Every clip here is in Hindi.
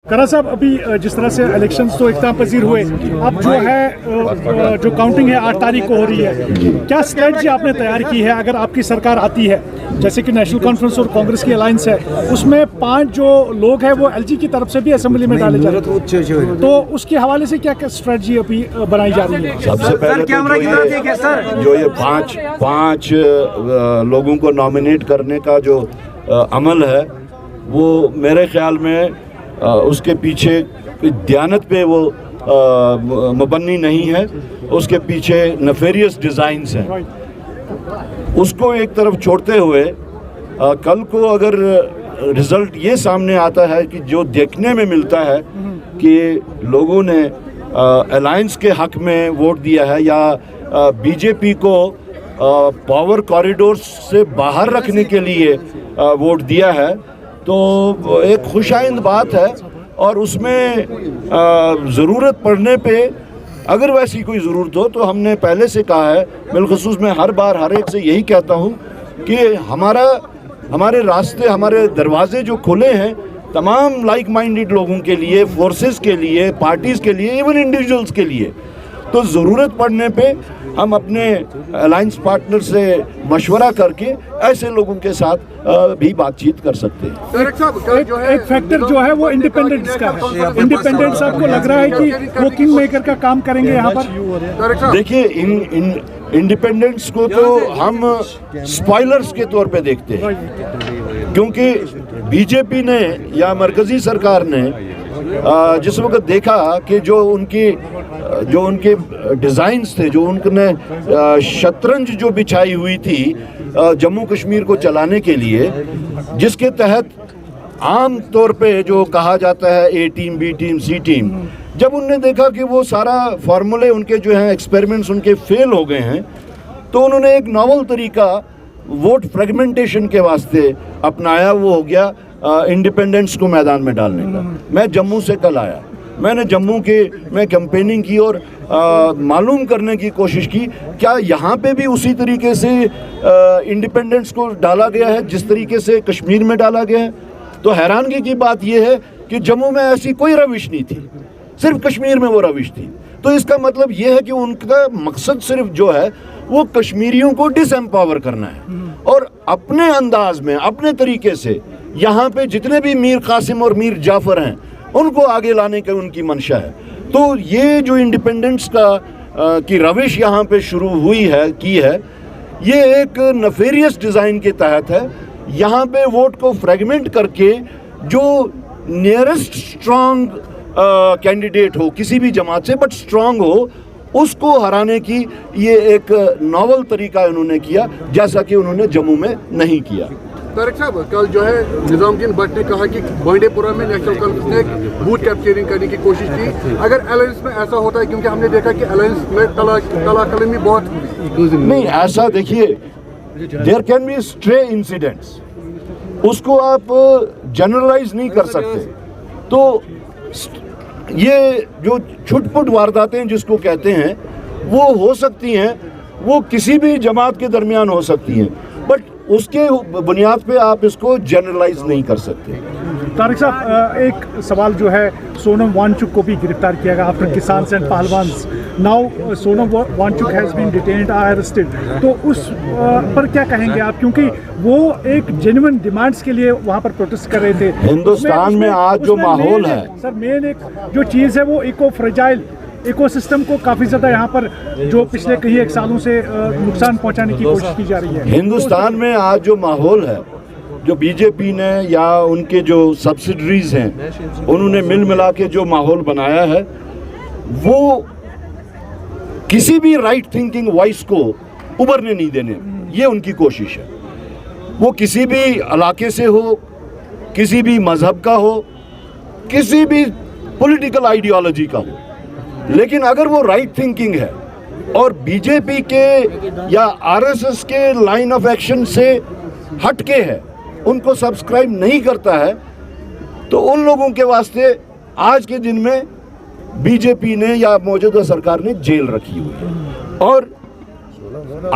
करा साहब, अभी जिस तरह से इलेक्शंस तो इख्तिताम पजीर हुए, अब जो है जो काउंटिंग है 8 तारीख को हो रही है, क्या स्ट्रेटजी आपने तैयार की है अगर आपकी सरकार आती है? जैसे कि नेशनल कॉन्फ्रेंस और कांग्रेस की अलायंस है, उसमें 5 जो लोग हैं वो एलजी की तरफ से भी असेंबली में डाले जा रहे हैं, तो उसके हवाले से क्या क्या स्ट्रेटजी अभी बनाई जा रही है? सबसे पहले तो जो ये पाँच लोगों को नॉमिनेट करने का जो अमल है, वो मेरे ख्याल में उसके पीछे दयानत पे वो मुबन्नी नहीं है, उसके पीछे नेफेरियस डिज़ाइंस हैं। उसको एक तरफ छोड़ते हुए कल को अगर रिज़ल्ट ये सामने आता है कि जो देखने में मिलता है कि लोगों ने अलायंस के हक में वोट दिया है या बीजेपी को पावर कॉरिडोर से बाहर रखने के लिए वोट दिया है, तो एक खुशाइंद बात है। और उसमें ज़रूरत पड़ने पे अगर वैसी कोई ज़रूरत हो तो हमने पहले से कहा है, बिलखुसूस मैं हर बार हर एक से यही कहता हूँ कि हमारे रास्ते, हमारे दरवाजे जो खुले हैं तमाम लाइक माइंडेड लोगों के लिए, फोर्सेस के लिए, पार्टीज़ के लिए, इवन इंडिविजुअल्स के लिए। तो ज़रूरत पड़ने पे हम अपने अलायंस पार्टनर से मशवरा करके ऐसे लोगों के साथ भी बातचीत कर सकते हैं। एक फैक्टर जो है वो इंडिपेंडेंस का है। इंडिपेंडेंस आपको लग रहा है कि वो किंग मेकर का काम करेंगे यहाँ पर? देखिए, इंडिपेंडेंस को तो हम स्पॉयलर्स के तौर पे देखते हैं, क्योंकि बीजेपी ने या मरकजी सरकार ने जिस वक्त देखा कि जो उनके डिज़ाइंस थे, जो उनने शतरंज जो बिछाई हुई थी जम्मू कश्मीर को चलाने के लिए, जिसके तहत आम तौर पे जो कहा जाता है ए टीम, बी टीम, सी टीम, जब उन्होंने देखा कि वो सारा फार्मूले उनके जो हैं, एक्सपेरिमेंट्स उनके फेल हो गए हैं, तो उन्होंने एक नॉवल तरीका वोट फ्रेगमेंटेशन के वास्ते अपनाया। वो हो गया इंडिपेंडेंस को मैदान में डालने का। मैं जम्मू से कल आया, मैंने जम्मू के में कैंपेनिंग की और मालूम करने की कोशिश की क्या यहाँ पे भी उसी तरीके से इंडिपेंडेंस को डाला गया है जिस तरीके से कश्मीर में डाला गया है। तो हैरानगी की बात यह है कि जम्मू में ऐसी कोई रविश नहीं थी, सिर्फ कश्मीर में वो रविश थी। तो इसका मतलब ये है कि उनका मकसद सिर्फ जो है वो कश्मीरियों को डिसएम्पावर करना है और अपने अंदाज में, अपने तरीके से यहाँ पे जितने भी मीर कासिम और मीर जाफर हैं उनको आगे लाने की उनकी मंशा है। तो ये जो इंडिपेंडेंस की रविश यहाँ पे शुरू हुई है, ये एक नेफेरियस डिज़ाइन के तहत है। यहाँ पे वोट को फ्रेगमेंट करके जो नियरेस्ट स्ट्रॉन्ग कैंडिडेट हो किसी भी जमात से, बट स्ट्रॉन्ग हो, उसको हराने की ये एक नॉवल तरीका उन्होंने किया, जैसा कि उन्होंने जम्मू में नहीं किया। तारिक साहब, कल जो है निजामुद्दीन भट्ट ने कहा कि बांडीपुरा में नेशनल कॉन्फ्रेंस ने बूथ कैप्चरिंग करने की कोशिश की। अगर अलायंस में ऐसा होता है, क्योंकि हमने देखा कि अलायंस में कलाकलमी बहुत नहीं, ऐसा देखिए, there can be stray incidents, उसको आप जनरलाइज नहीं कर सकते। तो ये जो छुटपुट वारदातें जिसको कहते हैं वो हो सकती हैं, वो किसी भी जमात के दरमियान हो सकती हैं, बट उसके बुनियाद पे आप इसको जनरलाइज नहीं कर सकते। तारिक साहब, एक सवाल जो है, सोनम वांगचुक को भी गिरफ्तार किया गया आफ्टर किसान एंड पहलवान्स। Now Sonam Wangchuk has been detained, arrested. तो उस पर क्या कहेंगे आप, क्योंकि वो एक जेन्युइन डिमांड्स के लिए वहाँ पर प्रोटेस्ट कर रहे थे। हिंदुस्तान में आज जो माहौल है सर, मेन एक जो चीज़ है वो इको फ्रेजाइल इकोसिस्टम को काफ़ी ज़्यादा यहाँ पर जो पिछले कई एक सालों से नुकसान पहुँचाने की कोशिश की जा रही है। हिंदुस्तान में आज जो माहौल है, जो बीजेपी ने या उनके जो सब्सिडरीज हैं उन्होंने मिल मिला के जो माहौल बनाया है, वो किसी भी राइट थिंकिंग वॉइस को उभरने नहीं देने, ये उनकी कोशिश है। वो किसी भी इलाके से हो, किसी भी मजहब का हो, किसी भी पॉलिटिकल आइडियोलॉजी का हो, लेकिन अगर वो राइट थिंकिंग है और बीजेपी के या आरएसएस के लाइन ऑफ एक्शन से हटके है, उनको सब्सक्राइब नहीं करता है, तो उन लोगों के वास्ते आज के दिन में बीजेपी ने या मौजूदा सरकार ने जेल रखी हुई है। और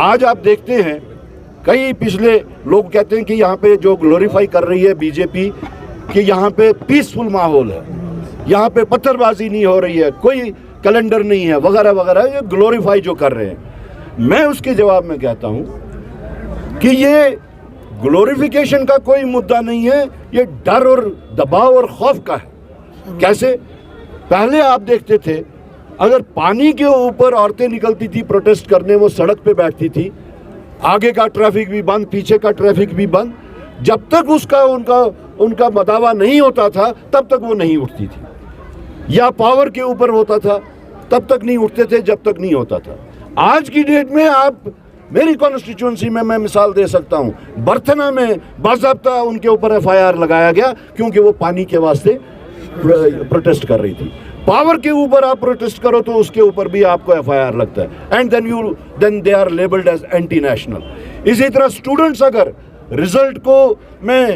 आज आप देखते हैं कई पिछले लोग कहते हैं कि यहाँ पे जो ग्लोरीफाई कर रही है बीजेपी कि यहाँ पे पीसफुल माहौल है, यहाँ पे पत्थरबाजी नहीं हो रही है, कोई कैलेंडर नहीं है, वगैरह वगैरह, ये ग्लोरीफाई जो कर रहे हैं। मैं उसके जवाब में कहता हूँ कि ये ग्लोरिफिकेशन का कोई मुद्दा नहीं है, ये डर और दबाव और खौफ का है। कैसे? पहले आप देखते थे अगर पानी के ऊपर औरतें निकलती थी प्रोटेस्ट करने, वो सड़क पे बैठती थी, आगे का ट्रैफिक भी बंद, पीछे का ट्रैफिक भी बंद, जब तक उसका उनका मदावा नहीं होता था तब तक वो नहीं उठती थी, या पावर के ऊपर होता था तब तक नहीं उठते थे जब तक नहीं होता था। आज की डेट में आप, मेरी कॉन्स्टिट्यूंसी में मैं मिसाल दे सकता हूँ, बर्थना में बाज़ाब्ता उनके ऊपर FIR लगाया गया क्योंकि वो पानी के वास्ते प्रोटेस्ट कर रही थी। पावर के ऊपर आप प्रोटेस्ट करो तो उसके ऊपर भी आपको FIR लगता है, and then they are labelled as anti national. इसी तरह स्टूडेंट्स अगर रिजल्ट को मैं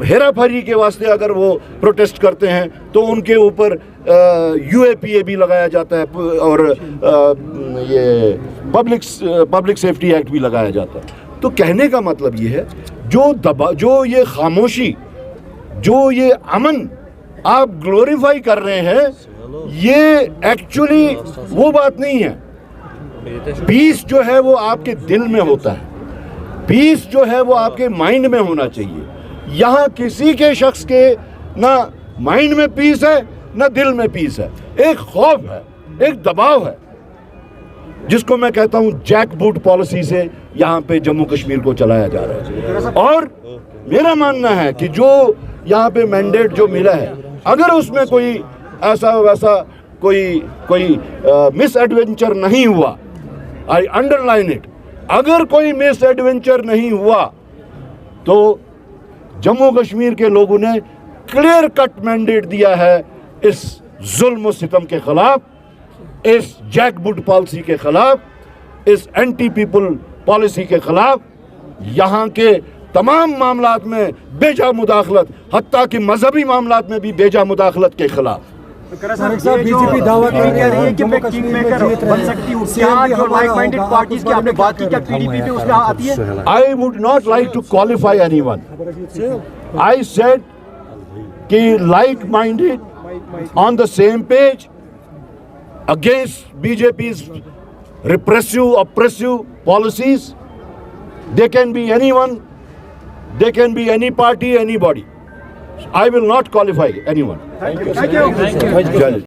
हेराफेरी के वास्ते अगर वो प्रोटेस्ट करते हैं तो उनके ऊपर UAPA भी लगाया जाता है और ये पब्लिक सेफ्टी एक्ट भी लगाया जाता है। तो कहने का मतलब ये है, जो ये खामोशी, जो ये अमन आप ग्लोरीफाई कर रहे हैं, ये एक्चुअली वो बात नहीं है। पीस जो है वो आपके दिल में होता है, पीस जो है वो आपके माइंड में होना चाहिए। यहाँ किसी के शख्स के ना माइंड में पीस है ना दिल में पीस है, एक खौफ है, एक दबाव है, जिसको मैं कहता हूँ जैक बूट पॉलिसी से यहाँ पे जम्मू कश्मीर को चलाया जा रहा है। और मेरा मानना है कि जो यहाँ पे मैंडेट जो मिला है, अगर उसमें कोई ऐसा वैसा कोई मिस एडवेंचर नहीं हुआ, आई अंडरलाइन इट, अगर कोई मिस एडवेंचर नहीं हुआ तो जम्मू कश्मीर के लोगों ने क्लियर कट मैंडेट दिया है इस जुल्म सितम के खिलाफ, इस जैकबुट पॉलिसी के खिलाफ, इस एंटी पीपल पॉलिसी के खिलाफ, यहाँ के तमाम मामलात में बेजा मुदाखलत, हत्ता कि मजहबी मामलात में भी बेजा मुदाखलत के खिलाफ। बीजेपी दावा कर रही है कि मैं किंग मेकर बन सकती हूं, क्या जो लाइक माइंडेड पार्टीज की आपने बात की, क्या PDP पे उसमें आती है? I would not like to qualify anyone. I said कि like minded on the same page against BJP's repressive, oppressive policies. They can be anyone, they can be any party, anybody. I will not qualify anyone. Thank you.